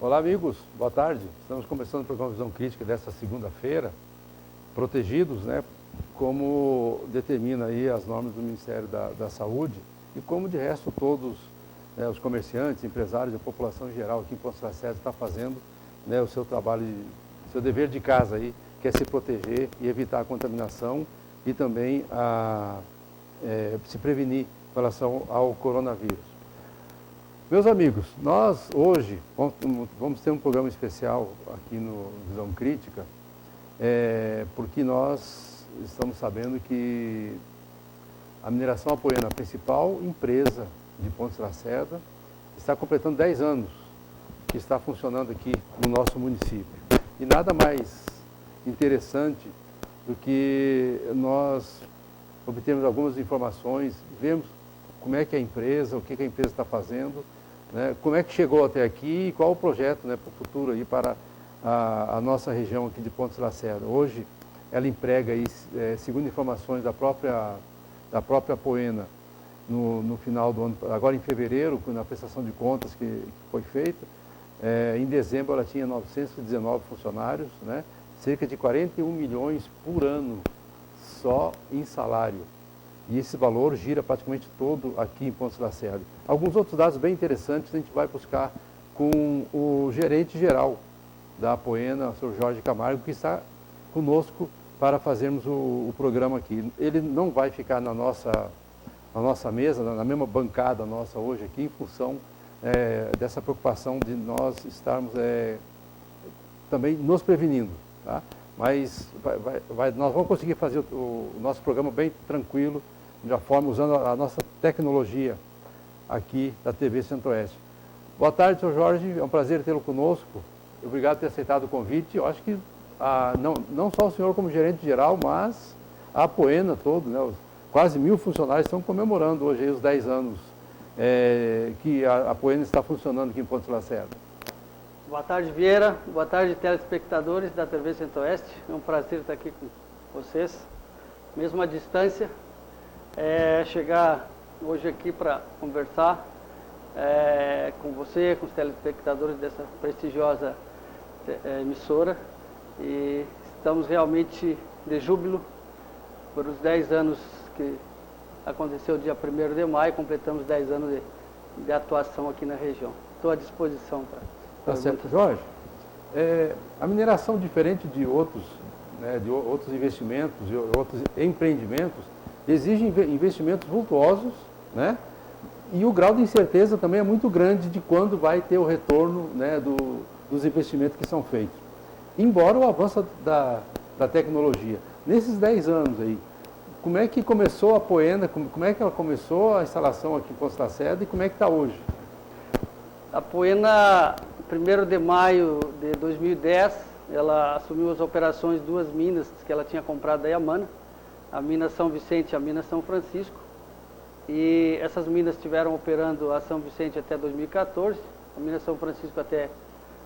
Olá, amigos. Boa tarde. Estamos começando o programa Visão Crítica desta segunda-feira, protegidos, né, como determina aí as normas do Ministério da Saúde e como, de resto, todos, né, os comerciantes, empresários e a população em geral aqui em Pontes Lacerda está fazendo, né, o seu trabalho, seu dever de casa aí, que é se proteger e evitar a contaminação e também se prevenir com relação ao coronavírus. Meus amigos, nós hoje vamos ter um programa especial aqui no Visão Crítica, porque nós estamos sabendo que a Mineração Apoena, a principal empresa de Pontes Lacerda, está completando 10 anos que está funcionando aqui no nosso município. E nada mais interessante do que nós obtermos algumas informações, vemos como é que é a empresa, o que a empresa está fazendo, né, como é que chegou até aqui e qual o projeto, né, para o futuro aí para a nossa região aqui de Pontes Lacerda. Hoje ela emprega aí, segundo informações da própria Apoena, no final do ano, agora em fevereiro, na prestação de contas que foi feita, em dezembro ela tinha 919 funcionários, né, cerca de 41 milhões por ano só em salário. E esse valor gira praticamente todo aqui em Pontes Lacerda. Alguns outros dados bem interessantes a gente vai buscar com o gerente geral da Apoena, o senhor Jorge Camargo, que está conosco para fazermos o programa aqui. Ele não vai ficar na nossa mesa, na mesma bancada nossa hoje aqui, em função dessa preocupação de nós estarmos também nos prevenindo, tá? Mas nós vamos conseguir fazer o nosso programa bem tranquilo, de uma forma usando a nossa tecnologia aqui da TV Centro-Oeste. Boa tarde, senhor Jorge, é um prazer tê-lo conosco. Obrigado por ter aceitado o convite. Eu acho que não só o senhor como gerente geral, mas a Apoena todo, né, quase 1.000 funcionários estão comemorando hoje aí os 10 anos que a Apoena está funcionando aqui em Pontes Lacerda. Boa tarde, Vieira. Boa tarde, telespectadores da TV Centro-Oeste. É um prazer estar aqui com vocês, mesmo à distância. Chegar hoje aqui para conversar com você, com os telespectadores dessa prestigiosa emissora. E estamos realmente de júbilo por os 10 anos que aconteceu dia 1º de maio, completamos 10 anos de atuação aqui na região. Estou à disposição para... Tá certo, Jorge. A mineração, diferente de outros, né, de outros investimentos, de outros empreendimentos, exige investimentos vultuosos, né? E o grau de incerteza também é muito grande de quando vai ter o retorno, né, dos investimentos que são feitos. Embora o avanço da tecnologia. Nesses 10 anos aí, como é que começou a Apoena, como é que ela começou a instalação aqui em Pontes Lacerda e como é que está hoje? A Apoena, 1º de maio de 2010, ela assumiu as operações de 2 minas que ela tinha comprado da Yamana, a mina São Vicente e a mina São Francisco. E essas minas estiveram operando a São Vicente até 2014, a mina São Francisco até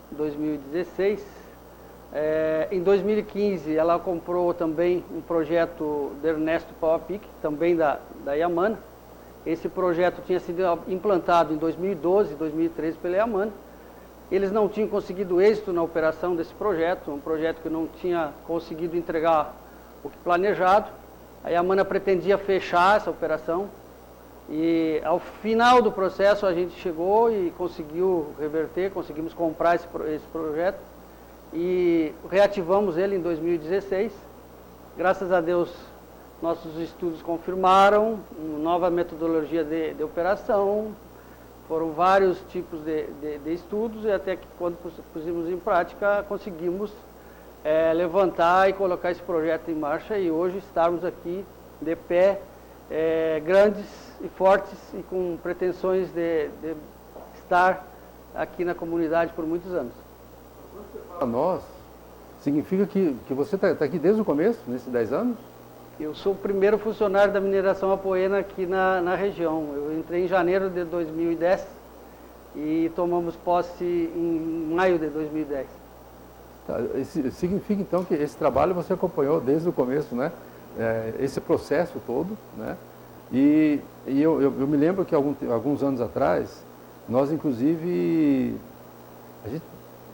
2016. Em 2015, ela comprou também um projeto de Ernesto Pauapic, também da Yamana. Esse projeto tinha sido implantado em 2012, 2013 pela Yamana. Eles não tinham conseguido êxito na operação desse projeto, um projeto que não tinha conseguido entregar o que planejado. A Yamana pretendia fechar essa operação e ao final do processo a gente chegou e conseguiu reverter, conseguimos comprar esse projeto e reativamos ele em 2016. Graças a Deus, nossos estudos confirmaram nova metodologia de operação, foram vários tipos de estudos e até que quando pusimos em prática conseguimos levantar e colocar esse projeto em marcha e hoje estarmos aqui de pé, grandes e fortes e com pretensões de estar aqui na comunidade por muitos anos. Para nós, significa que você está aqui desde o começo, nesses 10 anos? Eu sou o primeiro funcionário da mineração Apoena aqui na região. Eu entrei em janeiro de 2010 e tomamos posse em maio de 2010. Significa então que esse trabalho você acompanhou desde o começo, né? Esse processo todo, né? E eu me lembro que alguns anos atrás, nós inclusive, a gente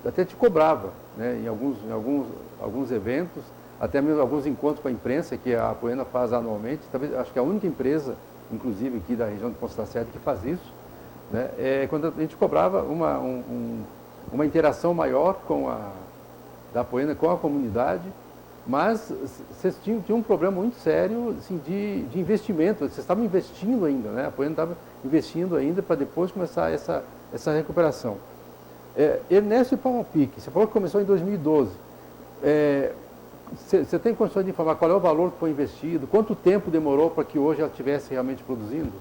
até te cobrava, né, em alguns eventos, até mesmo alguns encontros com a imprensa que a Apoena faz anualmente. Talvez, acho que é a única empresa, inclusive aqui da região de Ponta Lacerda, que faz isso, né, quando a gente cobrava uma interação maior da Apoena com a comunidade, mas vocês tinham um problema muito sério assim, de investimento. Vocês estavam investindo ainda, né? A Apoena estava investindo ainda para depois começar essa recuperação. Ernesto e Palmapique, você falou que começou em 2012. Você tem condições de informar qual é o valor que foi investido? Quanto tempo demorou para que hoje ela estivesse realmente produzindo?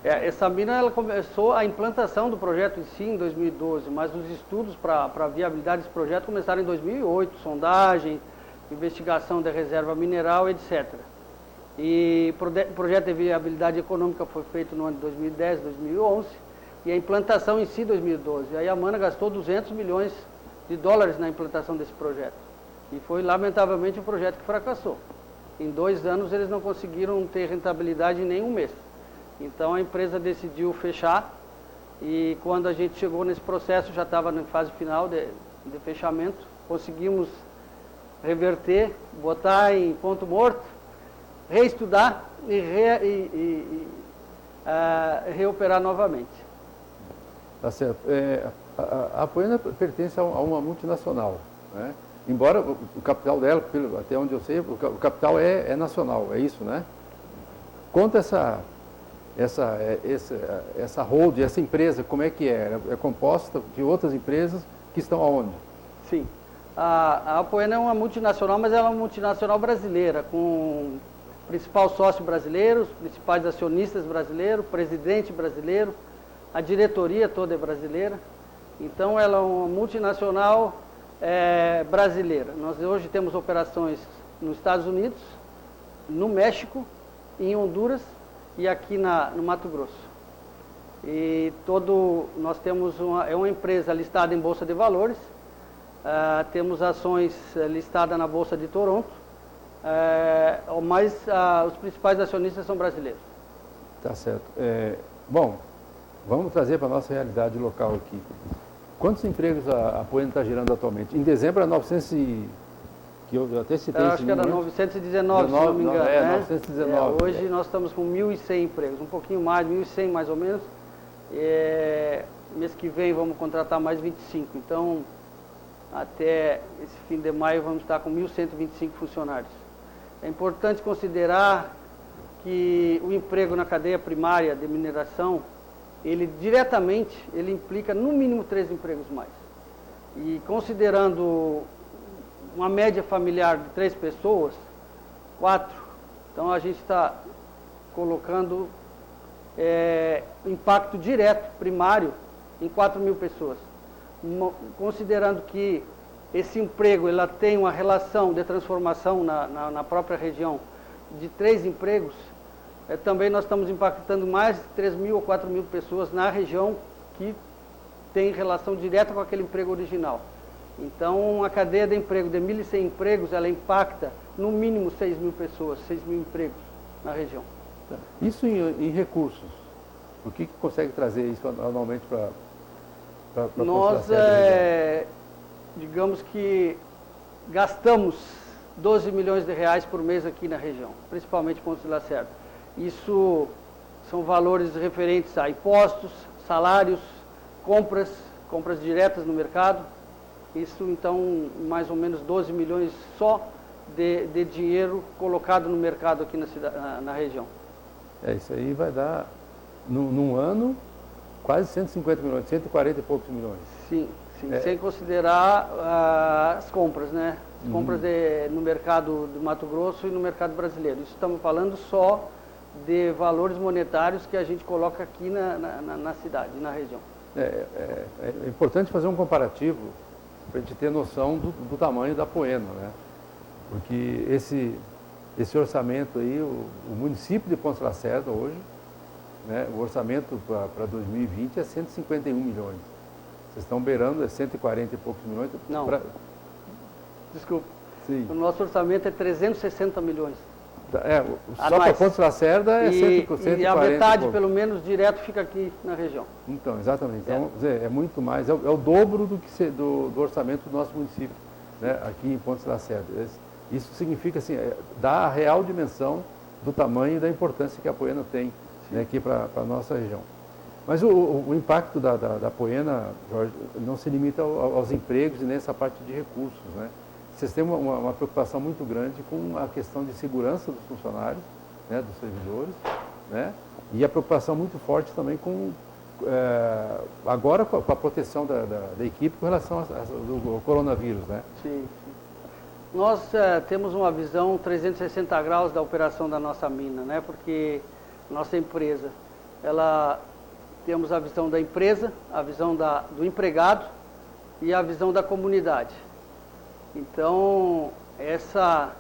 Essa mina, ela começou a implantação do projeto em si em 2012, mas os estudos para a viabilidade desse projeto começaram em 2008, sondagem, investigação da reserva mineral, etc. E o projeto de viabilidade econômica foi feito no ano de 2010, 2011, e a implantação em si em 2012. Aí a Mana gastou 200 milhões de dólares na implantação desse projeto. E foi, lamentavelmente, um projeto que fracassou. Em 2 anos eles não conseguiram ter rentabilidade em nenhum mês. Então a empresa decidiu fechar, e quando a gente chegou nesse processo, já estava na fase final de fechamento, conseguimos reverter, botar em ponto morto, reestudar e reoperar novamente. Tá certo. A Apoena pertence a uma multinacional, né? Embora o capital dela, até onde eu sei, o capital é nacional, é isso, né? Conta essa hold, essa empresa, como é que é? É composta de outras empresas que estão aonde? Sim. A Apoena é uma multinacional, mas ela é uma multinacional brasileira, com o principal sócio brasileiro, os principais acionistas brasileiros, presidente brasileiro, a diretoria toda é brasileira. Então ela é uma multinacional brasileira. Nós hoje temos operações nos Estados Unidos, no México, em Honduras e aqui no Mato Grosso. E nós temos uma empresa listada em Bolsa de Valores, temos ações listadas na Bolsa de Toronto, mas os principais acionistas são brasileiros. Tá certo. Bom, vamos trazer para a nossa realidade local aqui. Quantos empregos a Apoena está gerando atualmente? Em dezembro era 900 que eu até citei. Acho que era 919, se não me engano. 919. Hoje nós estamos com 1.100 empregos, um pouquinho mais, 1.100 mais ou menos. Mês que vem vamos contratar mais 25. Então, até esse fim de maio vamos estar com 1.125 funcionários. É importante considerar que o emprego na cadeia primária de mineração, ele diretamente, ele implica no mínimo 3 empregos mais. E considerando uma média familiar de 3 pessoas, 4, então a gente está colocando impacto direto, primário, em 4.000 pessoas. Considerando que esse emprego ela tem uma relação de transformação na própria região de 3 empregos, também nós estamos impactando mais de 3.000 ou 4.000 pessoas na região que tem relação direta com aquele emprego original. Então, a cadeia de emprego de 1.100 empregos, ela impacta no mínimo 6.000 pessoas, 6.000 empregos na região. Isso em recursos. O que consegue trazer isso anualmente para nós, digamos que gastamos 12 milhões de reais por mês aqui na região, principalmente Ponta Lacerda. Isso são valores referentes a impostos, salários, compras diretas no mercado. Isso, então, mais ou menos 12 milhões só de dinheiro colocado no mercado aqui na região. Isso aí vai dar, num ano, quase 150 milhões, 140 e poucos milhões. Sim, sem considerar as compras, né? As compras no mercado do Mato Grosso e no mercado brasileiro. Isso estamos falando só de valores monetários que a gente coloca aqui na cidade, na região. É importante fazer um comparativo para a gente ter noção do tamanho da Apoena, né? Porque esse orçamento aí, o município de Ponta Lacerda hoje, né, o orçamento para 2020 é 151 milhões. Vocês estão beirando 140 e poucos milhões? Não. Desculpa. Sim. O nosso orçamento é 360 milhões. Só para Pontes Lacerda é 140. E a metade, pelo menos, direto fica aqui na região. Então, exatamente. Então, é muito mais, é o dobro do orçamento do nosso município, né, aqui em Pontes Lacerda. Isso significa, assim, dar a real dimensão do tamanho e da importância que a Apoena tem, né, aqui para a nossa região. Mas o impacto da Apoena, Jorge, não se limita aos empregos e nessa parte de recursos, né? Vocês têm uma preocupação muito grande com a questão de segurança dos funcionários, né, dos servidores, né? E a preocupação muito forte também agora com a proteção da equipe com relação ao coronavírus, né? Sim. Nós temos uma visão 360 graus da operação da nossa mina, né? Porque nossa empresa, temos a visão da empresa, a visão do empregado e a visão da comunidade. Então, essa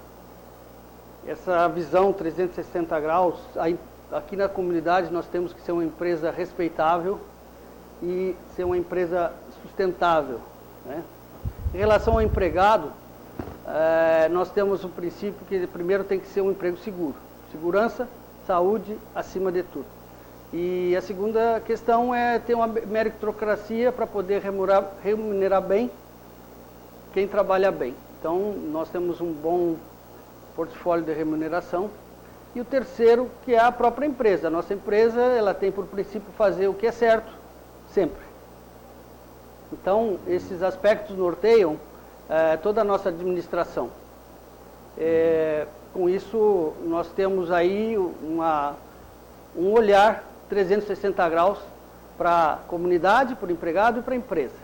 visão 360 graus, aqui na comunidade nós temos que ser uma empresa respeitável e ser uma empresa sustentável, né? Em relação ao empregado, nós temos o princípio que primeiro tem que ser um emprego seguro. Segurança, saúde, acima de tudo. E a segunda questão é ter uma meritocracia para poder remunerar bem quem trabalha bem. Então, nós temos um bom portfólio de remuneração. E o terceiro, que é a própria empresa. A nossa empresa, ela tem por princípio fazer o que é certo, sempre. Então, esses aspectos norteiam toda a nossa administração. Com isso, nós temos aí um olhar 360 graus para a comunidade, para o empregado e para a empresa.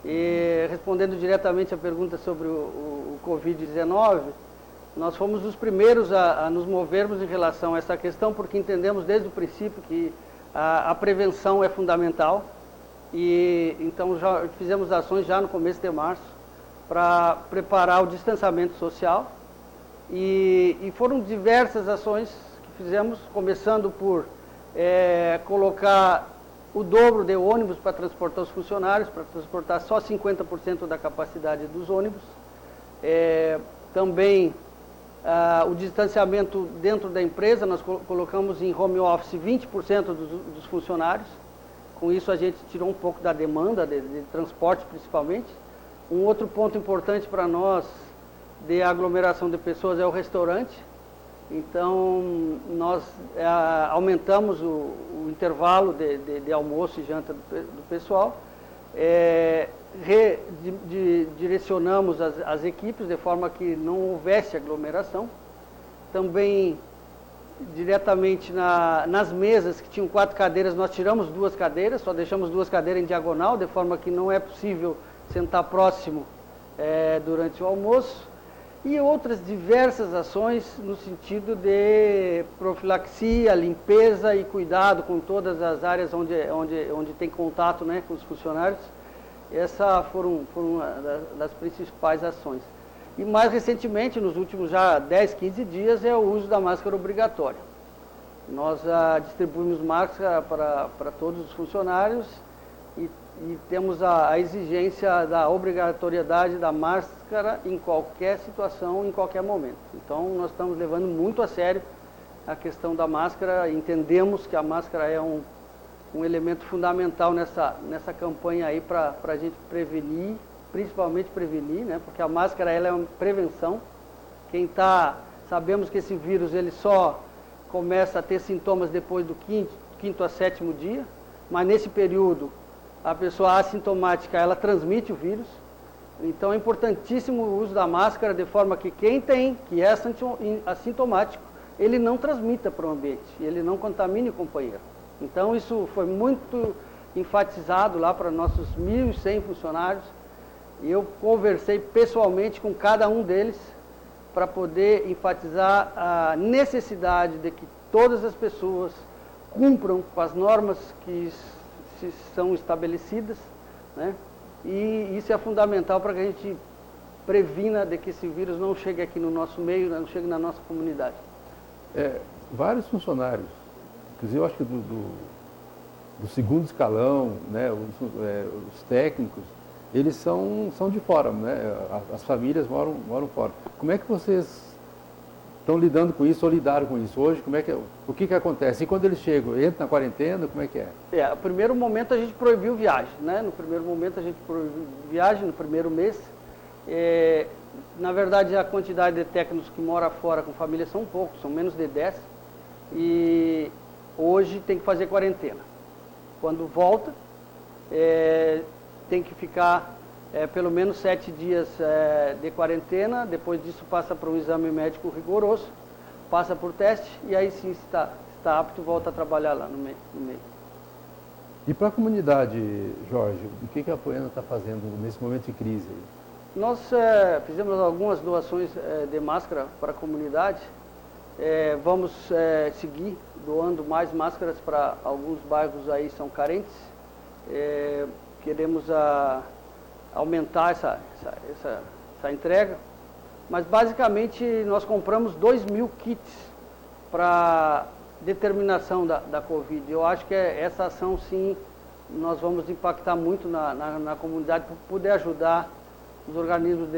E respondendo diretamente a pergunta sobre o Covid-19, nós fomos os primeiros a nos movermos em relação a essa questão, porque entendemos desde o princípio que a prevenção é fundamental. E então já fizemos ações já no começo de março para preparar o distanciamento social. E foram diversas ações que fizemos, começando por colocar o dobro de ônibus para transportar os funcionários, para transportar só 50% da capacidade dos ônibus. Também o distanciamento dentro da empresa, nós colocamos em home office 20% dos funcionários. Com isso a gente tirou um pouco da demanda de transporte principalmente. Um outro ponto importante para nós de aglomeração de pessoas é o restaurante. Então, nós aumentamos o intervalo de almoço e janta do pessoal, direcionamos as equipes de forma que não houvesse aglomeração. Também, diretamente nas mesas que tinham 4 cadeiras, nós tiramos 2 cadeiras, só deixamos 2 cadeiras em diagonal, de forma que não é possível sentar próximo durante o almoço. E outras diversas ações no sentido de profilaxia, limpeza e cuidado com todas as áreas onde tem contato, né, com os funcionários. Essas foram uma das principais ações. E mais recentemente, nos últimos já 10, 15 dias, é o uso da máscara obrigatória. Nós distribuímos máscara para todos os funcionários e temos a exigência da obrigatoriedade da máscara em qualquer situação, em qualquer momento. Então, nós estamos levando muito a sério a questão da máscara, entendemos que a máscara é um elemento fundamental nessa campanha aí para a gente prevenir, principalmente prevenir, né? Porque a máscara ela é uma prevenção. Sabemos que esse vírus ele só começa a ter sintomas depois do quinto a 7º dia, mas nesse período a pessoa assintomática, ela transmite o vírus. Então é importantíssimo o uso da máscara, de forma que quem que é assintomático, ele não transmita para o ambiente, ele não contamine o companheiro. Então isso foi muito enfatizado lá para nossos 1.100 funcionários. E eu conversei pessoalmente com cada um deles para poder enfatizar a necessidade de que todas as pessoas cumpram com as normas que são estabelecidas, né? E isso é fundamental para que a gente previna de que esse vírus não chegue aqui no nosso meio, não chegue na nossa comunidade. Vários funcionários, inclusive eu acho que do segundo escalão, né, os técnicos, eles são de fora, né? As famílias moram fora. Como é que vocês estão lidando com isso ou lidaram com isso hoje? Como é que o que acontece? E quando eles chegam, entram na quarentena, como é que é? No primeiro momento a gente proibiu viagem, né? No primeiro momento a gente proibiu viagem, no primeiro mês. Na verdade, a quantidade de técnicos que moram fora com família são poucos, são menos de 10. E hoje tem que fazer quarentena. Quando volta, tem que ficar pelo menos 7 dias de quarentena. Depois disso passa para um exame médico rigoroso, passa por teste e aí sim está apto e volta a trabalhar lá no meio. E para a comunidade, Jorge, o que a Apoena está fazendo nesse momento de crise? Nós fizemos algumas doações de máscara para a comunidade. Vamos seguir doando mais máscaras para alguns bairros aí são carentes. Queremos aumentar essa entrega, mas basicamente nós compramos 2.000 kits para determinação da Covid. Eu acho que essa ação sim, nós vamos impactar muito na comunidade para poder ajudar os organismos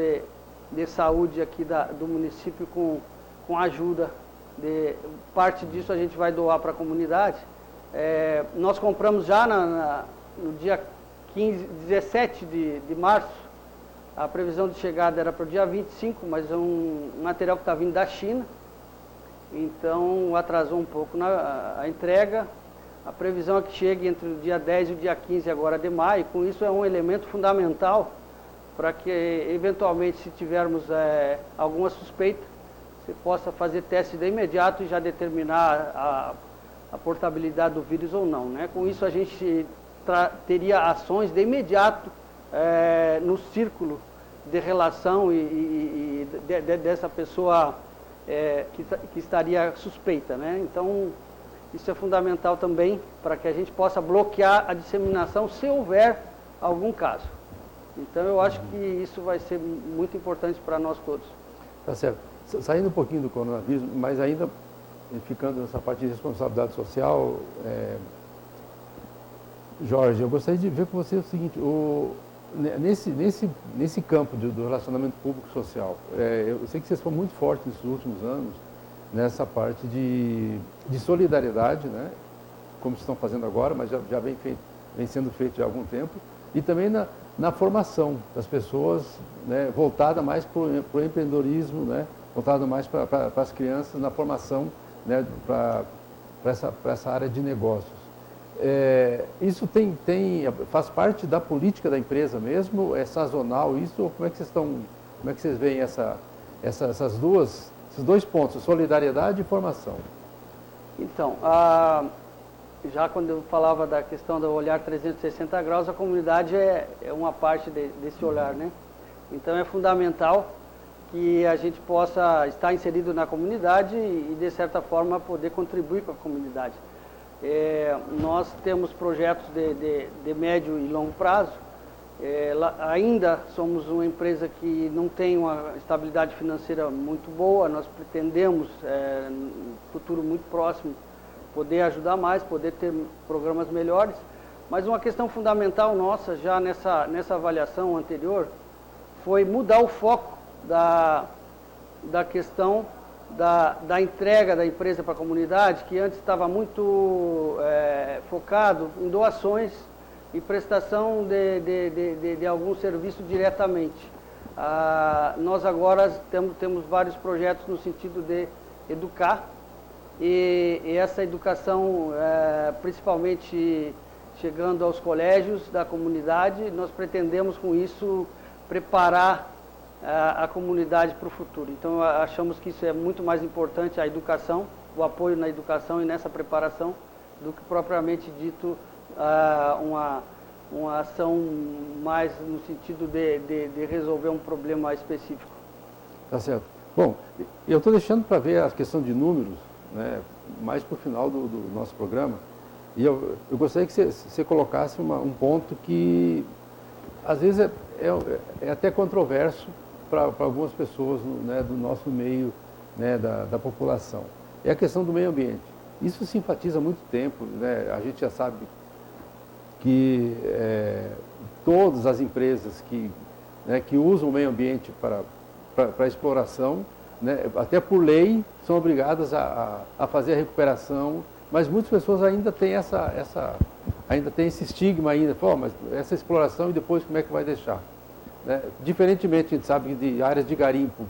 de saúde aqui do município com ajuda. Parte disso a gente vai doar para a comunidade. Nós compramos já no dia 17 de março, a previsão de chegada era para o dia 25, mas é um material que está vindo da China, então atrasou um pouco a entrega. A previsão é que chegue entre o dia 10 e o dia 15 agora de maio. Com isso é um elemento fundamental para que eventualmente, se tivermos alguma suspeita, você possa fazer teste de imediato e já determinar a portabilidade do vírus ou não, né? Com isso a gente teria ações de imediato no círculo de relação e dessa pessoa que estaria suspeita, né? Então, isso é fundamental também para que a gente possa bloquear a disseminação se houver algum caso. Então, eu acho que isso vai ser muito importante para nós todos. Tá certo. Saindo um pouquinho do coronavírus, mas ainda ficando nessa parte de responsabilidade social, Jorge, eu gostaria de ver com você o seguinte, nesse campo do relacionamento público-social, eu sei que vocês foram muito fortes nesses últimos anos, nessa parte de solidariedade, né, como vocês estão fazendo agora, mas já vem sendo feito há algum tempo, e também na formação das pessoas, né, voltada mais para o empreendedorismo, né, voltada mais para as crianças, na formação, né, para essa área de negócios. Isso faz parte da política da empresa mesmo? É sazonal isso? Ou como é que vocês veem esses dois pontos, solidariedade e formação? Então, já quando eu falava da questão do olhar 360 graus, a comunidade é uma parte desse olhar, né? Então é fundamental que a gente possa estar inserido na comunidade e de certa forma poder contribuir com a comunidade. Nós temos projetos de médio e longo prazo. Ainda somos uma empresa que não tem uma estabilidade financeira muito boa. Nós pretendemos, no futuro muito próximo, poder ajudar mais, poder ter programas melhores. Mas uma questão fundamental nossa, já nessa avaliação anterior, foi mudar o foco da questão da entrega da empresa para a comunidade, que antes estava muito focado em doações e prestação de algum serviço diretamente. Nós agora temos vários projetos no sentido de educar, e essa educação, principalmente chegando aos colégios da comunidade, nós pretendemos com isso preparar a comunidade para o futuro. Então, achamos que isso é muito mais importante, a educação, o apoio na educação e nessa preparação, do que propriamente dito uma ação mais no sentido de resolver um problema específico. Tá certo. Bom, eu estou deixando para ver a questão de números, né, mais para o final do nosso programa, e eu gostaria que você colocasse um ponto que, às vezes, é até controverso para algumas pessoas, né, do nosso meio, né, da população. É a questão do meio ambiente. Isso se enfatiza há muito tempo, né? A gente já sabe que todas as empresas que usam o meio ambiente para exploração, né, até por lei, são obrigadas a fazer a recuperação, mas muitas pessoas ainda têm ainda tem esse estigma ainda, pô, mas essa exploração e depois como é que vai deixar? Né? Diferentemente, a gente sabe de áreas de garimpo,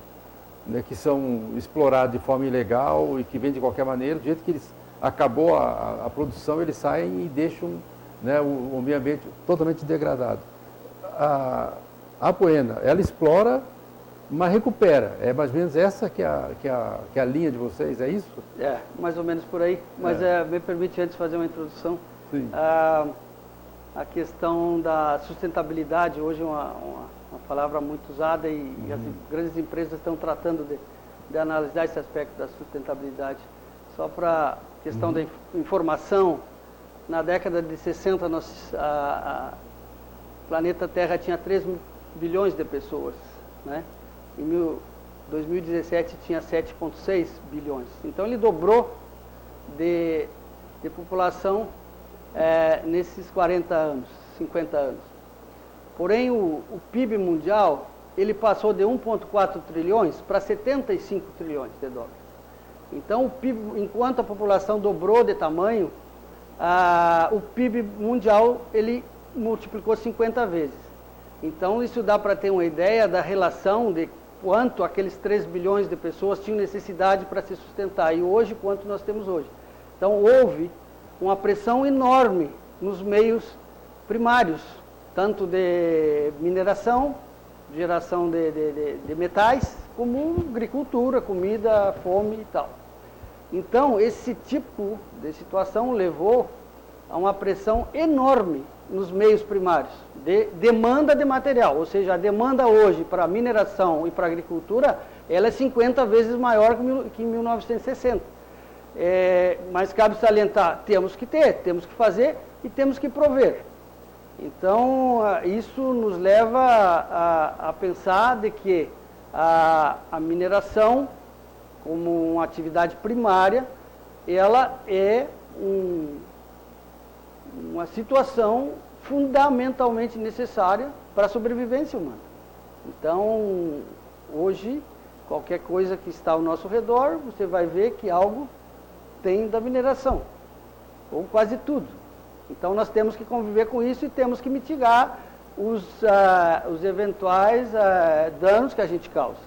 né, que são exploradas de forma ilegal e que vêm de qualquer maneira, do jeito que acabou a produção, eles saem e deixam, né, o meio ambiente totalmente degradado. A Apoena, ela explora, mas recupera. É mais ou menos essa que é a linha de vocês, é isso? É, mais ou menos por aí. Mas me permite antes fazer uma introdução. Sim. A questão da sustentabilidade hoje é uma palavra muito usada e as grandes empresas estão tratando de analisar esse aspecto da sustentabilidade. Só para questão da informação, na década de 60, o planeta Terra tinha 3 bilhões de pessoas, né? Em 2017 tinha 7,6 bilhões. Então ele dobrou de população nesses 40 anos, 50 anos. Porém, o PIB mundial, ele passou de 1,4 trilhões para 75 trilhões de dólares. Então, o PIB, enquanto a população dobrou de tamanho, o PIB mundial, ele multiplicou 50 vezes. Então, isso dá para ter uma ideia da relação de quanto aqueles 3 bilhões de pessoas tinham necessidade para se sustentar, e hoje, quanto nós temos hoje. Então, houve uma pressão enorme nos meios primários, tanto de mineração, geração de metais, como agricultura, comida, fome e tal. Então, esse tipo de situação levou a uma pressão enorme nos meios primários, de demanda de material, ou seja, a demanda hoje para mineração e para agricultura, ela é 50 vezes maior que em 1960. Mas cabe salientar, temos que ter, temos que fazer e temos que prover. Então, isso nos leva a pensar de que a mineração, como uma atividade primária, ela é uma situação fundamentalmente necessária para a sobrevivência humana. Então, hoje, qualquer coisa que está ao nosso redor, você vai ver que algo tem da mineração, ou quase tudo. Então, nós temos que conviver com isso e temos que mitigar os eventuais danos que a gente causa.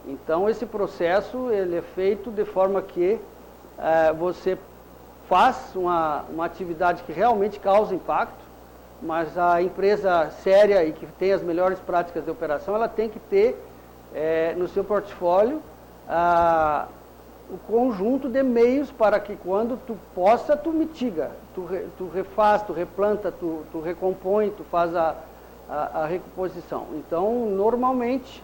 Então, esse processo ele é feito de forma que você faz uma atividade que realmente causa impacto, mas a empresa séria e que tem as melhores práticas de operação, ela tem que ter no seu portfólio o conjunto de meios para que quando tu possa, tu mitiga, tu refaz, tu replanta, tu recompõe, tu faz a recomposição. Então, normalmente,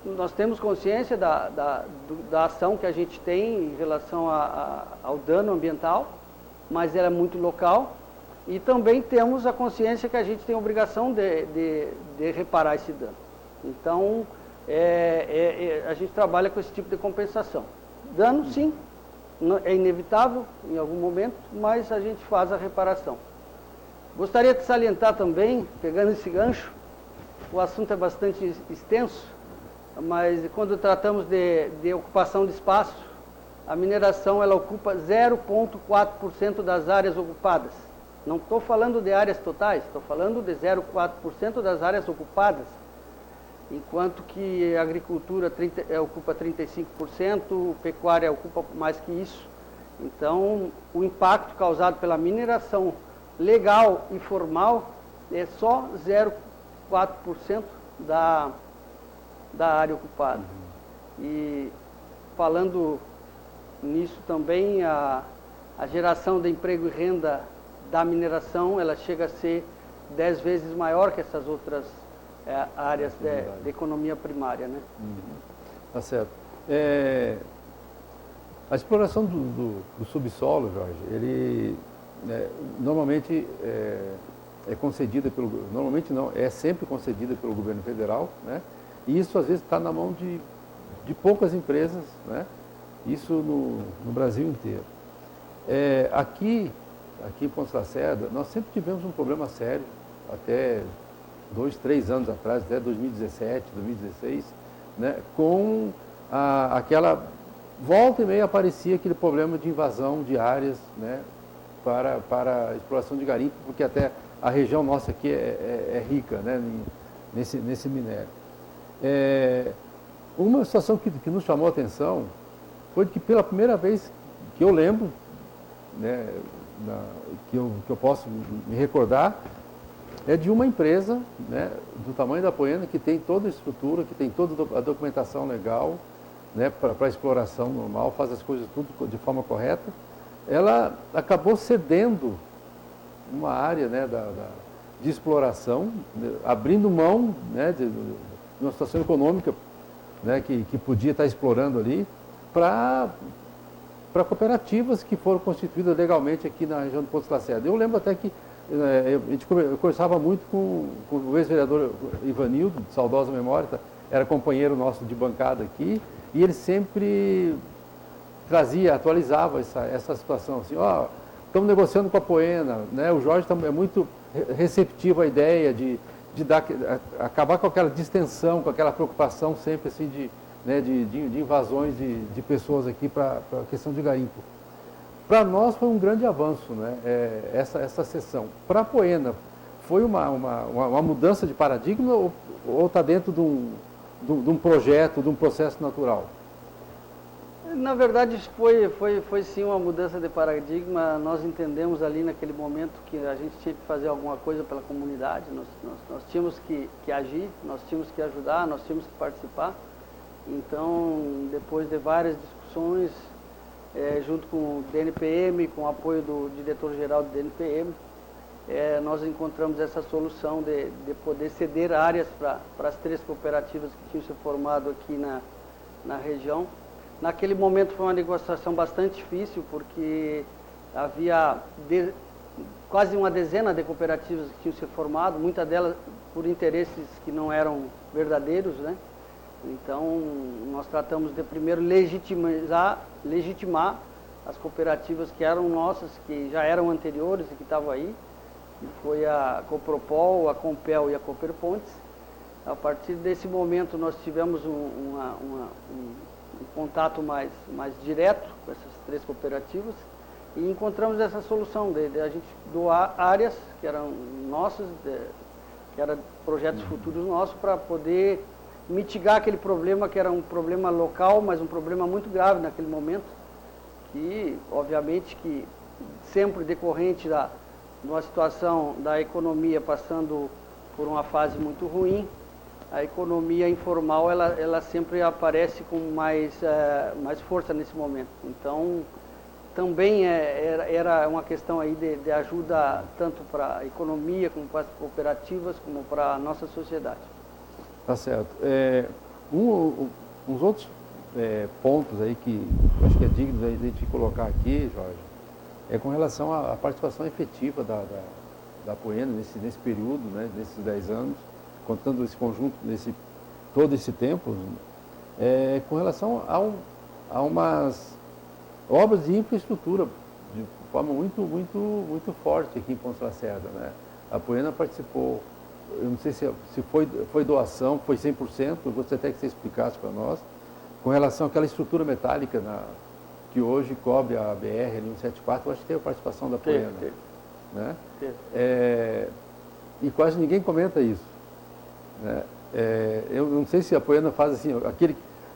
nós temos consciência da ação que a gente tem em relação ao dano ambiental, mas ela é muito local, e também temos a consciência que a gente tem a obrigação de reparar esse dano. Então, a gente trabalha com esse tipo de compensação. Dano, sim, é inevitável em algum momento, mas a gente faz a reparação. Gostaria de salientar também, pegando esse gancho, o assunto é bastante extenso, mas quando tratamos de ocupação de espaço, a mineração ela ocupa 0,4% das áreas ocupadas. Não estou falando de áreas totais, estou falando de 0,4% das áreas ocupadas. Enquanto que a agricultura ocupa 35%, pecuária ocupa mais que isso. Então, o impacto causado pela mineração legal e formal é só 0,4% da área ocupada. E falando nisso também, a geração de emprego e renda da mineração, ela chega a ser 10 vezes maior que essas outras áreas de economia primária, né? Tá certo. A exploração do subsolo, Jorge, ele normalmente é concedida normalmente não, é sempre concedida pelo governo federal, né? E isso às vezes está na mão de poucas empresas, né? Isso no Brasil inteiro. Aqui em Ponta Lacerda, nós sempre tivemos um problema sério, até 2, 3 anos atrás, até 2017, 2016, né, com aquela... Volta e meia aparecia aquele problema de invasão de áreas, né, para a exploração de garimpo, porque até a região nossa aqui é rica, né, nesse minério. Uma situação que nos chamou a atenção foi que pela primeira vez que eu lembro, né, que eu posso me recordar, é de uma empresa, né, do tamanho da Apoena, que tem toda a estrutura, que tem toda a documentação legal, né, para exploração normal, faz as coisas tudo de forma correta. Ela acabou cedendo uma área, né, de exploração, abrindo mão, né, de uma situação econômica, né, que podia estar explorando ali, para cooperativas que foram constituídas legalmente aqui na região do Poço Lacerda. Eu lembro até que eu conversava muito com o ex-vereador Ivanildo, de saudosa memória, era companheiro nosso de bancada aqui, e ele sempre atualizava essa situação, assim, estamos negociando com a Apoena, né? O Jorge é muito receptivo à ideia de acabar com aquela distensão, com aquela preocupação sempre assim de invasões de pessoas aqui para a questão de garimpo. Para nós foi um grande avanço, né, essa sessão. Para a Apoena, foi uma mudança de paradigma ou está dentro de um projeto, de um processo natural? Na verdade, foi sim uma mudança de paradigma. Nós entendemos ali naquele momento que a gente tinha que fazer alguma coisa pela comunidade, nós tínhamos que agir, nós tínhamos que ajudar, nós tínhamos que participar. Então, depois de várias discussões, junto com o DNPM, com o apoio do diretor-geral do DNPM, nós encontramos essa solução de poder ceder áreas para as 3 cooperativas que tinham se formado aqui na região. Naquele momento foi uma negociação bastante difícil, porque havia quase uma dezena de cooperativas que tinham se formado, muitas delas por interesses que não eram verdadeiros, né? Então, nós tratamos de primeiro legitimar as cooperativas que eram nossas, que já eram anteriores e que estavam aí, que foi a Copropol, a Compel e a Cooperpontes. A partir desse momento, nós tivemos um contato mais direto com essas 3 cooperativas e encontramos essa solução de a gente doar áreas que eram nossas, que eram projetos futuros nossos, para poder mitigar aquele problema que era um problema local, mas um problema muito grave naquele momento, que obviamente que sempre decorrente de uma situação da economia passando por uma fase muito ruim, a economia informal ela sempre aparece com mais força nesse momento. Então, também era uma questão aí de ajuda tanto para a economia, como para as cooperativas, como para a nossa sociedade. Tá certo. Uns outros pontos aí que eu acho que é digno de a gente colocar aqui, Jorge, com relação à participação efetiva da Apoena nesse período, né, nesses 10 anos, contando esse conjunto, todo esse tempo, com relação a umas obras de infraestrutura de forma muito forte aqui em Poço Lacerda, né? A Apoena participou, eu não sei se foi doação, foi 100%, eu gostaria até que você explicasse para nós, com relação àquela estrutura metálica que hoje cobre a BR ali 174, eu acho que teve a participação da Apoena. Teve. Né? E quase ninguém comenta isso. Né? Eu não sei se a Apoena faz assim,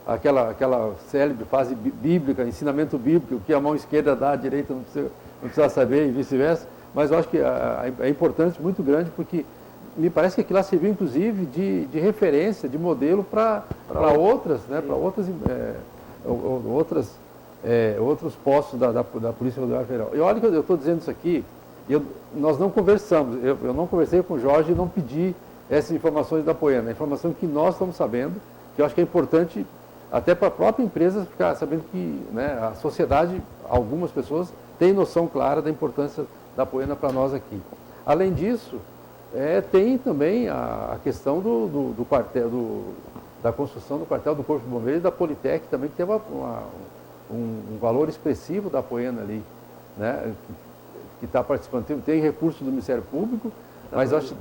aquela célebre fase bíblica, ensinamento bíblico, que a mão esquerda dá, a direita não precisa saber e vice-versa, mas eu acho que é importante, muito grande, porque me parece que aquilo lá serviu inclusive de referência, de modelo para outras, né, para outros postos da Polícia Rodoviária Federal. E olha que eu estou dizendo isso aqui, nós não conversamos, eu não conversei com o Jorge e não pedi essas informações da Apoena, a informação que nós estamos sabendo, que eu acho que é importante até para a própria empresa ficar sabendo que, né, a sociedade, algumas pessoas, têm noção clara da importância da Apoena para nós aqui. Além disso, tem também a questão do quartel, da construção do quartel do Corpo de Bombeiros e da Politec também, que teve um valor expressivo da Apoena ali, né, que está participando. Tem recursos do Ministério Público, mas acho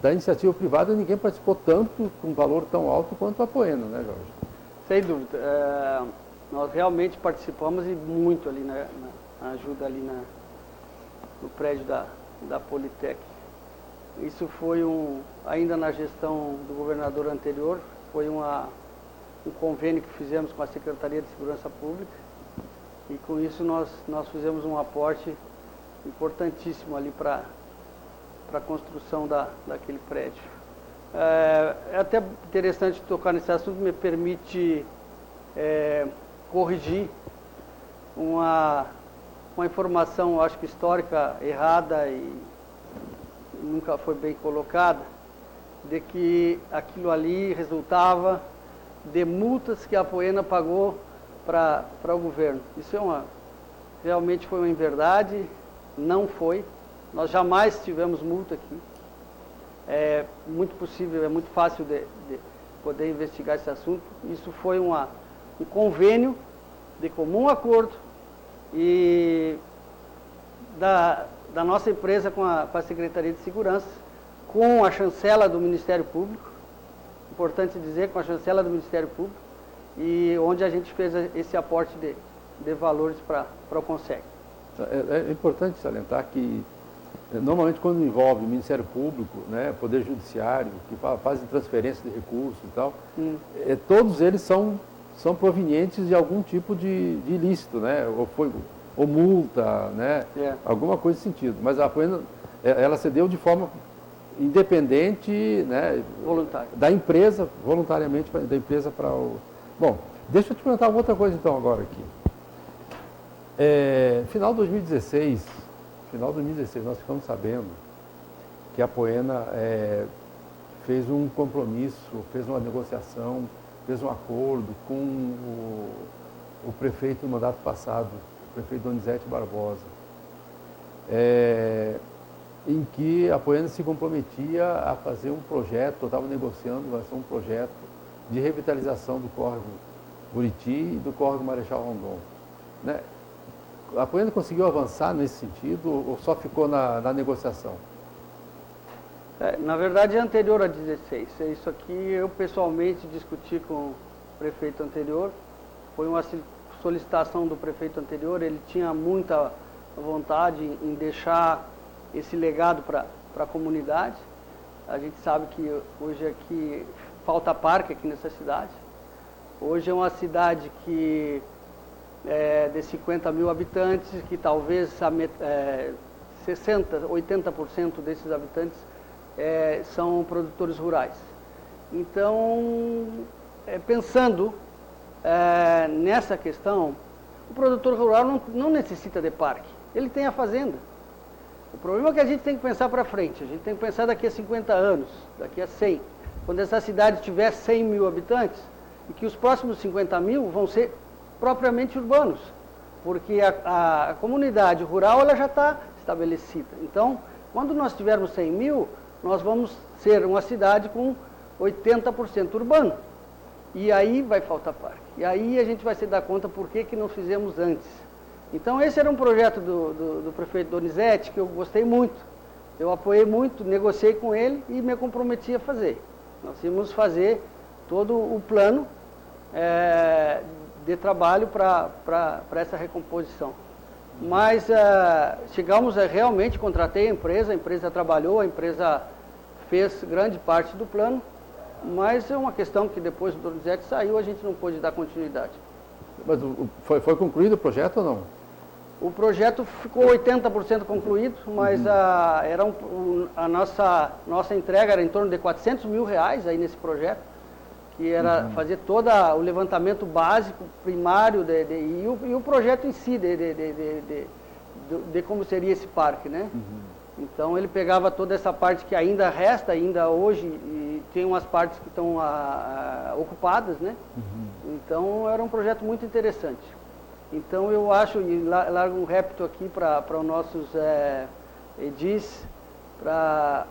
da iniciativa privada ninguém participou tanto, com um valor tão alto quanto a Apoena, né, Jorge? Sem dúvida. Nós realmente participamos e muito ali na ajuda ali no prédio da Politec. Isso foi ainda na gestão do governador anterior, foi um convênio que fizemos com a Secretaria de Segurança Pública e com isso nós fizemos um aporte importantíssimo ali para a construção daquele prédio. É até interessante tocar nesse assunto, me permite corrigir uma informação, acho que histórica, errada e nunca foi bem colocada, de que aquilo ali resultava de multas que a Apoena pagou para o governo. Isso realmente foi uma inverdade, não foi. Nós jamais tivemos multa aqui. É muito possível, é muito fácil de poder investigar esse assunto. Isso foi um convênio de comum acordo e da nossa empresa com a Secretaria de Segurança, com a chancela do Ministério Público, importante dizer, com a chancela do Ministério Público, e onde a gente fez esse aporte de valores para o Conseg. É importante salientar que, normalmente, quando envolve o Ministério Público, né, Poder Judiciário, que fazem transferência de recursos e tal, todos eles são provenientes de algum tipo de ilícito, né, ou multa, né, alguma coisa nesse sentido. Mas a Apoena, ela cedeu de forma independente, né, voluntária, da empresa, voluntariamente da empresa para o... Bom, deixa eu te perguntar outra coisa então agora aqui. Final de 2016, nós ficamos sabendo que a Apoena fez um compromisso, fez uma negociação, fez um acordo com o prefeito do mandato passado, o prefeito Donizete Barbosa, em que a Apoena se comprometia a fazer um projeto, eu estava negociando, vai ser um projeto de revitalização do córrego Buriti e do córrego Marechal Rondon, né? A Apoena conseguiu avançar nesse sentido ou só ficou na negociação? Na verdade é anterior a 16. Isso aqui eu pessoalmente discuti com o prefeito anterior. Foi uma solicitação do prefeito anterior. Ele tinha muita vontade em deixar esse legado para a comunidade. A gente sabe que hoje aqui falta parque aqui nessa cidade. Hoje é uma cidade que de 50 mil habitantes, que talvez 60%, 80% desses habitantes são produtores rurais. Então, pensando nessa questão, o produtor rural não necessita de parque, ele tem a fazenda. O problema é que a gente tem que pensar para frente, a gente tem que pensar daqui a 50 anos, daqui a 100, quando essa cidade tiver 100 mil habitantes, e que os próximos 50 mil vão ser propriamente urbanos, porque a comunidade rural ela já está estabelecida. Então, quando nós tivermos 100 mil, nós vamos ser uma cidade com 80% urbano. E aí vai faltar parque. E aí a gente vai se dar conta por que não fizemos antes. Então, esse era um projeto do prefeito Donizete que eu gostei muito. Eu apoiei muito, negociei com ele e me comprometi a fazer. Nós íamos fazer todo o plano de trabalho para essa recomposição. Mas chegamos realmente, contratei a empresa trabalhou, a empresa fez grande parte do plano, mas é uma questão que depois do Donizete saiu, a gente não pôde dar continuidade. Mas foi concluído o projeto ou não? O projeto ficou 80% concluído, mas a nossa entrega era em torno de R$400 mil aí nesse projeto, que era fazer todo o levantamento básico, primário, e o projeto em si, de como seria esse parque, né? Então ele pegava toda essa parte que ainda resta, ainda hoje, e tem umas partes que estão ocupadas, né? Então era um projeto muito interessante. Então eu acho, e largo um repto aqui para os nossos edis, para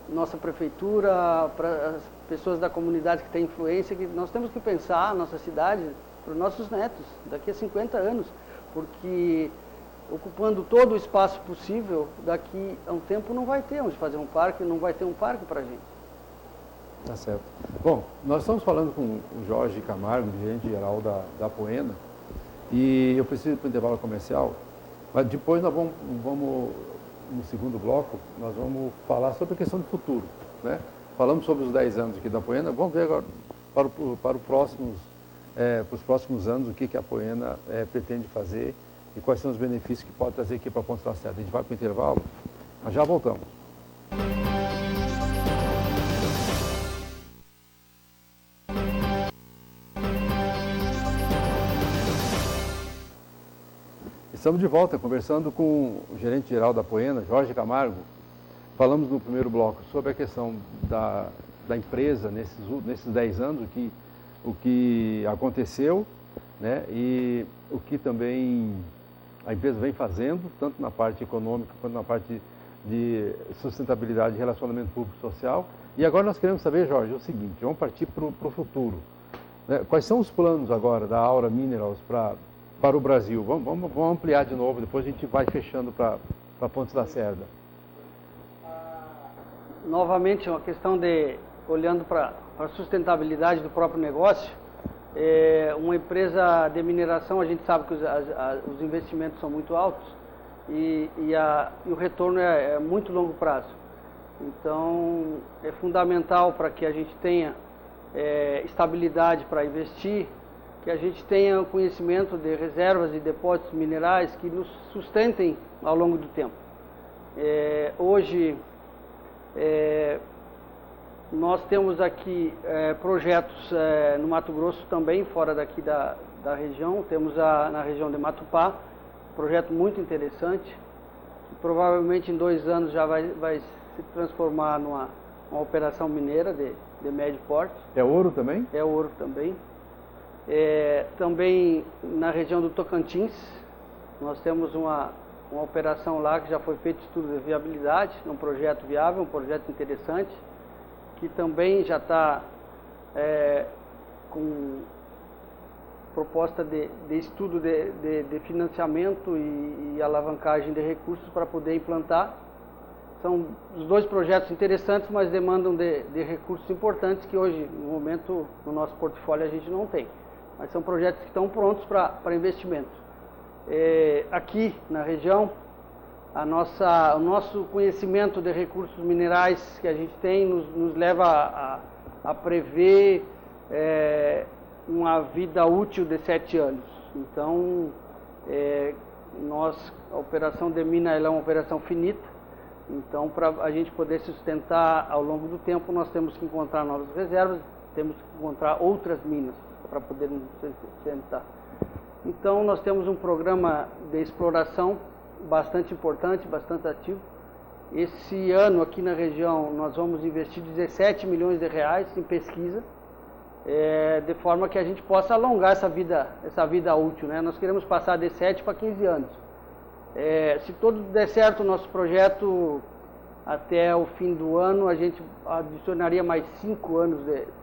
nossa prefeitura, para as pessoas da comunidade que têm influência, que nós temos que pensar a nossa cidade para os nossos netos, daqui a 50 anos, porque ocupando todo o espaço possível, daqui a um tempo não vai ter onde fazer um parque, não vai ter um parque para a gente. Tá certo. Bom, nós estamos falando com o Jorge Camargo, gerente-geral da Apoena, e eu preciso ir para o intervalo comercial, mas depois nós vamos, no segundo bloco, nós vamos falar sobre a questão do futuro, né? Falamos sobre os 10 anos aqui da Apoena, vamos ver agora para os próximos anos o que a Apoena pretende fazer e quais são os benefícios que pode trazer aqui para Pontes Lacerda. A gente vai para o intervalo, mas já voltamos. Estamos de volta conversando com o gerente-geral da Apoena, Jorge Camargo. Falamos no primeiro bloco sobre a questão da empresa nesses 10 anos, o que aconteceu, né, e o que também a empresa vem fazendo, tanto na parte econômica quanto na parte de sustentabilidade e relacionamento público-social. E agora nós queremos saber, Jorge, o seguinte, vamos partir para o futuro, né? Quais são os planos agora da Aura Minerals para o Brasil? Vamos ampliar de novo, depois a gente vai fechando para Pontes Lacerda. Novamente, uma questão olhando para a sustentabilidade do próprio negócio, uma empresa de mineração, a gente sabe que os investimentos são muito altos e o retorno é muito longo prazo. Então, é fundamental para que a gente tenha estabilidade para investir, que a gente tenha o conhecimento de reservas e depósitos minerais que nos sustentem ao longo do tempo. Hoje, nós temos aqui projetos no Mato Grosso também, fora daqui da região. Temos na região de Matupá, um projeto muito interessante, que provavelmente em 2 anos já vai se transformar numa operação mineira de médio porte. É ouro também? É ouro também. Também na região do Tocantins, nós temos uma operação lá que já foi feito estudo de viabilidade, um projeto viável, um projeto interessante, que também já está com proposta de estudo de financiamento e alavancagem de recursos para poder implantar. São os 2 projetos interessantes, mas demandam de recursos importantes que hoje, no momento, no nosso portfólio a gente não tem. Mas são projetos que estão prontos para investimento. Aqui na região, o nosso conhecimento de recursos minerais que a gente tem nos leva a prever uma vida útil de 7 anos. Então, a operação de mina ela é uma operação finita. Então, para a gente poder sustentar ao longo do tempo, nós temos que encontrar novas reservas, temos que encontrar outras minas para poder sustentar. Então, nós temos um programa de exploração bastante importante, bastante ativo. Esse ano, aqui na região, nós vamos investir 17 milhões de reais em pesquisa, de forma que a gente possa alongar essa vida útil, né? Nós queremos passar de 7 para 15 anos. Se tudo der certo o nosso projeto, até o fim do ano, a gente adicionaria mais 5 anos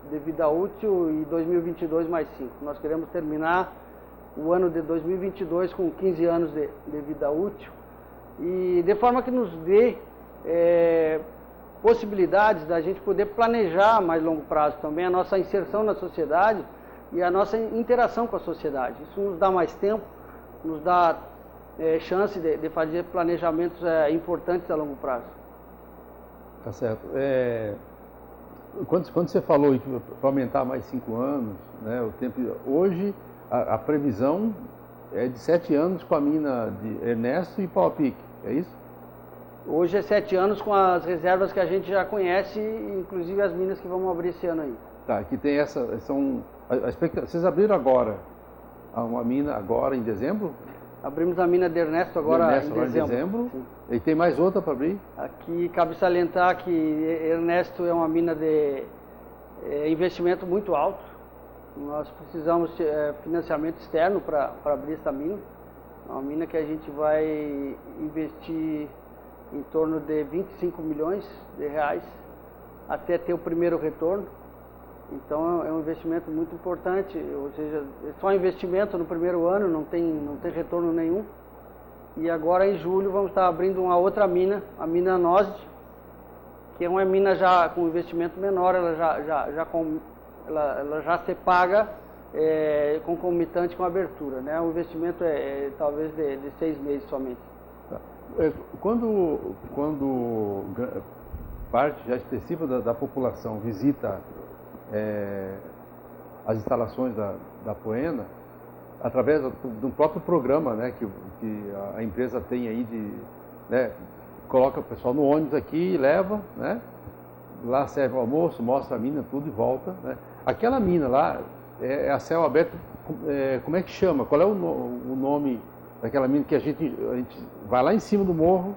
de vida útil e 2022 mais 5. Nós queremos terminar o ano de 2022 com 15 anos de vida útil, e de forma que nos dê possibilidades da gente poder planejar a mais longo prazo também a nossa inserção na sociedade e a nossa interação com a sociedade. Isso nos dá mais tempo, nos dá chance de fazer planejamentos importantes a longo prazo. Tá certo. Quando você falou para aumentar mais 5 anos, né, o tempo, hoje a previsão é de 7 anos com a mina de Ernesto e Pau a Pique, é isso? Hoje é 7 anos com as reservas que a gente já conhece, inclusive as minas que vamos abrir esse ano aí. Tá, que tem vocês abriram agora uma mina agora em dezembro? Abrimos a mina de Ernesto agora em dezembro. E tem mais outra para abrir? Aqui cabe salientar que Ernesto é uma mina de investimento muito alto. Nós precisamos de financiamento externo para abrir essa mina. É uma mina que a gente vai investir em torno de 25 milhões de reais até ter o primeiro retorno. Então é um investimento muito importante, ou seja, é só investimento no primeiro ano, não tem retorno nenhum. E agora em julho vamos estar abrindo uma outra mina, a mina Nosde, que é uma mina já com investimento menor, ela já se paga concomitante com a abertura, né? O investimento é talvez de 6 meses somente. Quando parte já expressiva da população visita as instalações da Apoena, através do próprio programa, né, que a empresa tem aí né, coloca o pessoal no ônibus aqui e leva, né, lá serve o almoço, mostra a mina, tudo e volta, né. Aquela mina lá é a céu aberto, como é que chama? Qual é o nome daquela mina que a gente vai lá em cima do morro,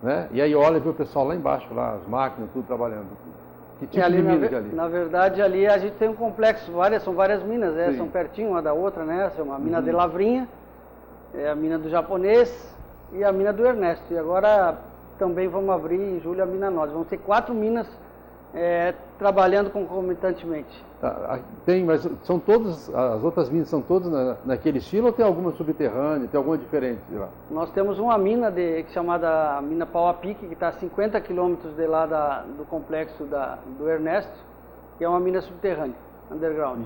né, e aí olha e vê o pessoal lá embaixo, lá, as máquinas, tudo trabalhando. Que tipo de mina que é ali? Na verdade, ali a gente tem um complexo, são várias minas, são pertinho uma da outra, né? A mina de Lavrinha, a mina do Japonês e a mina do Ernesto. E agora também vamos abrir em julho a mina Nós. Vão ser 4 minas trabalhando concomitantemente. Tá, mas são todas, as outras minas são todas naquele estilo ou tem alguma subterrânea, tem alguma diferente de lá? Nós temos uma mina chamada mina Pau a Pique, que está a 50 quilômetros de lá do complexo do Ernesto, que é uma mina subterrânea, underground.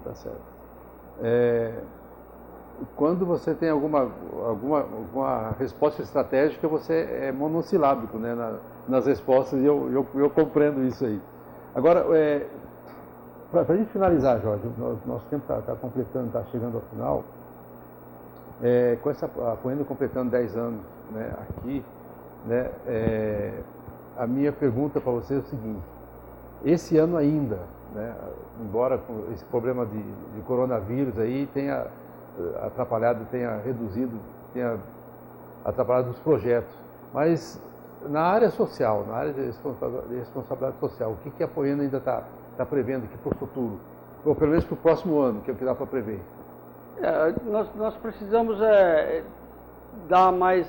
Tá certo. Quando você tem alguma resposta estratégica, você é monossilábico, né, nas respostas, e eu compreendo isso aí. Agora, para a gente finalizar, Jorge, nosso tempo está completando, está chegando ao final, com essa Apoena completando 10 anos, né, aqui, né, a minha pergunta para você é o seguinte: esse ano ainda, né, embora com esse problema de coronavírus aí tenha atrapalhado, tenha reduzido, tenha atrapalhado os projetos, mas na área social, na área de responsabilidade social, o que a Apoena ainda está prevendo aqui para o futuro? Ou pelo menos para o próximo ano, que é o que dá para prever? Nós precisamos dar mais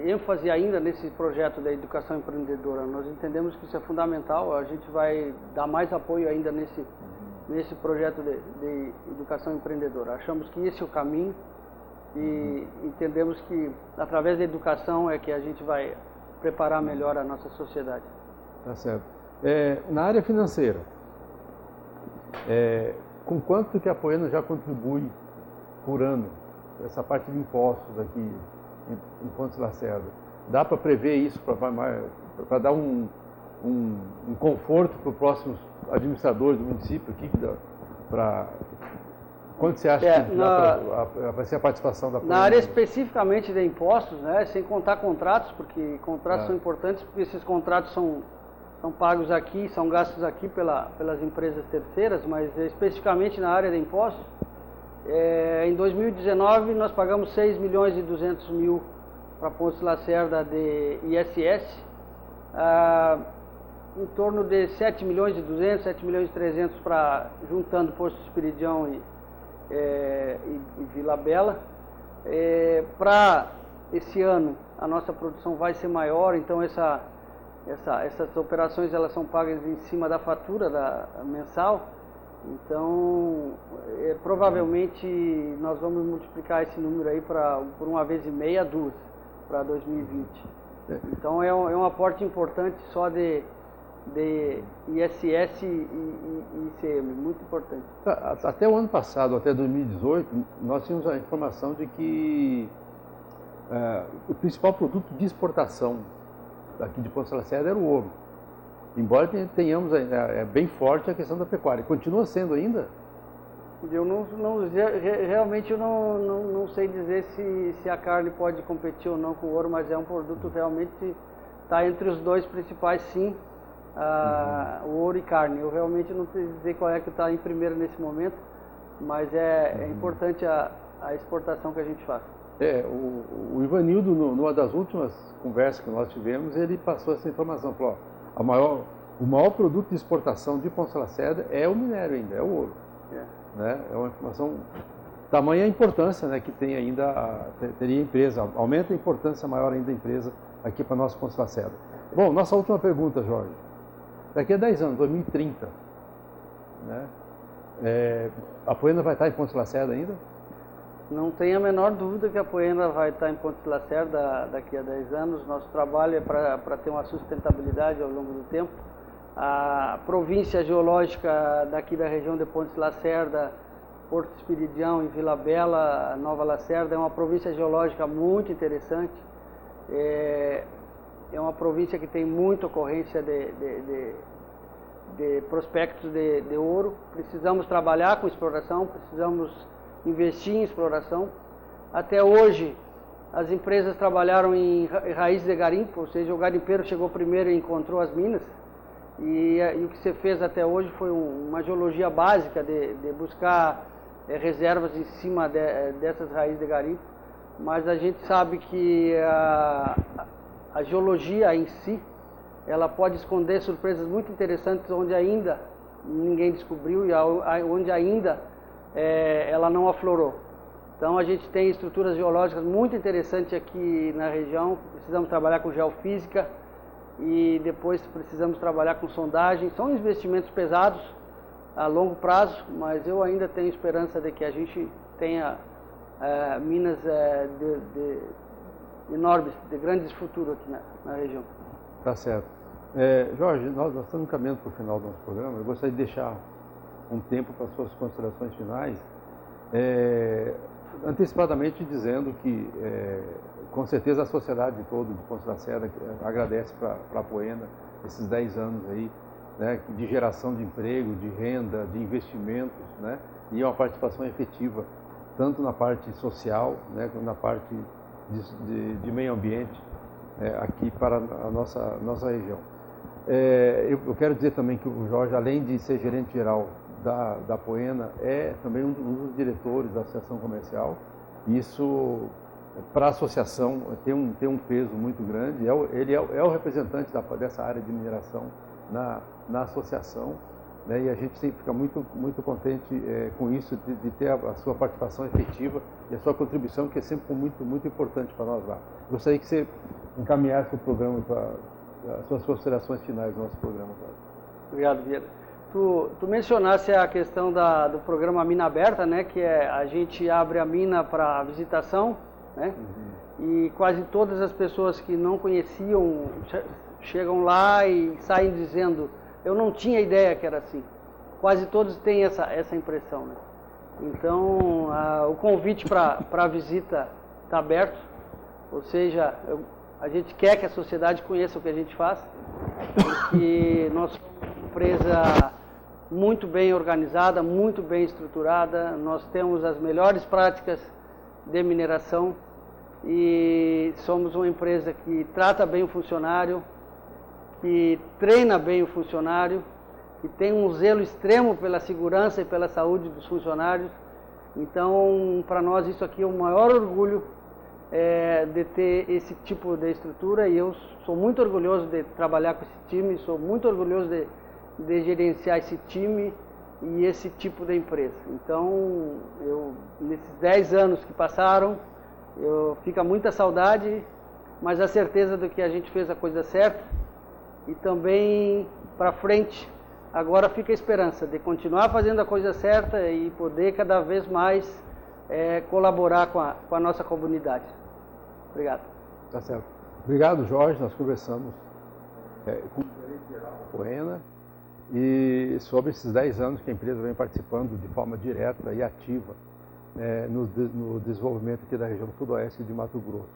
ênfase ainda nesse projeto da educação empreendedora. Nós entendemos que isso é fundamental, a gente vai dar mais apoio ainda nesse projeto de educação empreendedora. Achamos que esse é o caminho e entendemos que através da educação é que a gente vai preparar melhor a nossa sociedade. Tá certo. Na área financeira, com quanto que a Apoena já contribui por ano, essa parte de impostos aqui em Pontes Lacerda? Dá para prever isso, para dar um conforto para os próximos administradores do município aqui? Quanto você acha que vai ser a participação da Apoena? Na área especificamente de impostos, né, sem contar contratos, porque contratos são importantes, porque esses contratos são pagos aqui, são gastos aqui pelas empresas terceiras, mas especificamente na área de impostos, em 2019 nós pagamos 6 milhões e 200 mil para Pontes Lacerda de ISS, em torno de 7 milhões e 200, 7 milhões e 300 juntando Posto Esperidião e Vila Bela. Para esse ano a nossa produção vai ser maior, então essas operações elas são pagas em cima da fatura mensal, então provavelmente nós vamos multiplicar esse número aí por 1,5 a 2 para 2020. Então é um aporte importante só de ISS e ICM, muito importante. Até o ano passado, até 2018, nós tínhamos a informação de que o principal produto de exportação aqui de Pontes Lacerda era o ouro. Embora tenhamos bem forte a questão da pecuária. Continua sendo ainda? Realmente eu não sei dizer se a carne pode competir ou não com o ouro, mas é um produto realmente, está entre os dois principais, sim, o ouro e carne. Eu realmente não sei dizer qual é que está em primeiro nesse momento, mas é importante a exportação que a gente faz. O Ivanildo, numa das últimas conversas que nós tivemos, ele passou essa informação, falou: o maior produto de exportação de Pontes Lacerda é o minério ainda, é o ouro. Né? É uma informação, tamanha a importância, né, que tem ainda, teria a empresa, aumenta a importância maior ainda da empresa aqui para nós Pontes Lacerda. Bom, nossa última pergunta, Jorge. Daqui a 10 anos, 2030, né, a Apoena vai estar em Pontes Lacerda ainda? Não tem a menor dúvida que a Apoena vai estar em Pontes de Lacerda daqui a 10 anos. Nosso trabalho é para ter uma sustentabilidade ao longo do tempo. A província geológica daqui da região de Pontes de Lacerda, Porto Espiridião e Vila Bela, Nova Lacerda, é uma província geológica muito interessante. É uma província que tem muita ocorrência de prospectos de ouro. Precisamos trabalhar com exploração, precisamos investir em exploração. Até hoje, as empresas trabalharam em raiz de garimpo, ou seja, o garimpeiro chegou primeiro e encontrou as minas. E o que se fez até hoje foi uma geologia básica de buscar reservas em cima dessas raízes de garimpo. Mas a gente sabe que a geologia em si, ela pode esconder surpresas muito interessantes onde ainda ninguém descobriu e onde ainda ela não aflorou. Então a gente tem estruturas geológicas muito interessantes aqui na região. Precisamos trabalhar com geofísica e depois precisamos trabalhar com sondagem. São investimentos pesados a longo prazo, mas eu ainda tenho esperança de que a gente tenha minas enormes, de grandes futuros aqui na região. Tá certo. Jorge, nós estamos caminhando para o final do nosso programa. Eu gostaria de deixar um tempo para as suas considerações finais, antecipadamente dizendo que, com certeza, a sociedade toda de Pontes de Lacerda agradece para a Apoena esses 10 anos aí, né, de geração de emprego, de renda, de investimentos, né, e uma participação efetiva, tanto na parte social, né, como na parte de meio ambiente, aqui para a nossa região. Eu quero dizer também que o Jorge, além de ser gerente geral da Apoena, é também um dos diretores da Associação Comercial. Isso, para a associação, tem um peso muito grande. Ele é o representante dessa área de mineração na associação, né? E a gente fica muito contente com isso, de ter a sua participação efetiva e a sua contribuição, que é sempre muito importante para nós lá. Gostaria que você encaminhasse o programa para as suas considerações finais do nosso programa. Obrigado, Vieira. Tu mencionaste a questão do programa Mina Aberta, né, que a gente abre a mina para visitação, né, e quase todas as pessoas que não conheciam chegam lá e saem dizendo: eu não tinha ideia que era assim. Quase todos têm essa impressão, né? Então, o convite para a visita está aberto, ou seja, a gente quer que a sociedade conheça o que a gente faz, porque nós somos uma empresa muito bem organizada, muito bem estruturada. Nós temos as melhores práticas de mineração e somos uma empresa que trata bem o funcionário, que treina bem o funcionário, que tem um zelo extremo pela segurança e pela saúde dos funcionários. Então, para nós, isso aqui é o maior orgulho de ter esse tipo de estrutura, e eu sou muito orgulhoso de trabalhar com esse time, sou muito orgulhoso de gerenciar esse time e esse tipo de empresa. Então, nesses 10 anos que passaram, fica muita saudade, mas a certeza de que a gente fez a coisa certa, e também para frente, agora fica a esperança de continuar fazendo a coisa certa e poder cada vez mais colaborar com a nossa comunidade. Obrigado. Tá certo. Obrigado, Jorge. Nós conversamos com o gerente geral da Apoena e sobre esses 10 anos que a empresa vem participando de forma direta e ativa no desenvolvimento aqui da região sudoeste de Mato Grosso,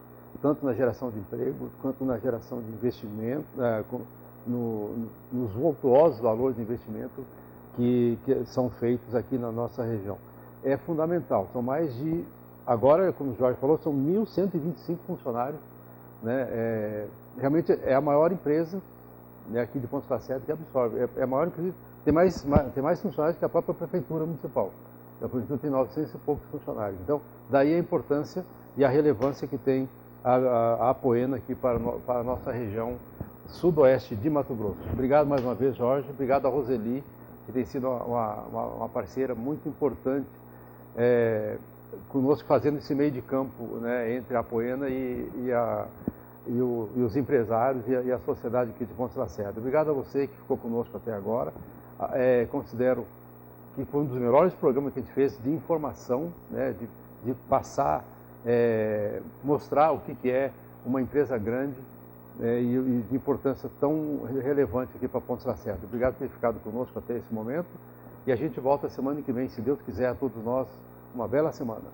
tanto na geração de emprego, quanto na geração de investimento, nos vultuosos valores de investimento que são feitos aqui na nossa região. É fundamental, são mais de, agora, como o Jorge falou, são 1.125 funcionários, né? Realmente é a maior empresa, né, aqui de Pontes de Lacerda que absorve, é a maior, inclusive, tem mais funcionários que a própria prefeitura municipal. A prefeitura tem 900 e poucos funcionários, então daí a importância e a relevância que tem a Apoena aqui para a nossa região sudoeste de Mato Grosso. Obrigado mais uma vez, Jorge, obrigado a Roseli, que tem sido uma parceira muito importante conosco, fazendo esse meio de campo, né, entre a Apoena e os empresários e a sociedade aqui de Pontes de Lacerda. Obrigado a você que ficou conosco até agora. Considero que foi um dos melhores programas que a gente fez de informação, né, de passar, mostrar o que é uma empresa grande e de importância tão relevante aqui para Pontes Lacerda. Obrigado por ter ficado conosco até esse momento e a gente volta semana que vem, se Deus quiser, a todos nós, uma bela semana.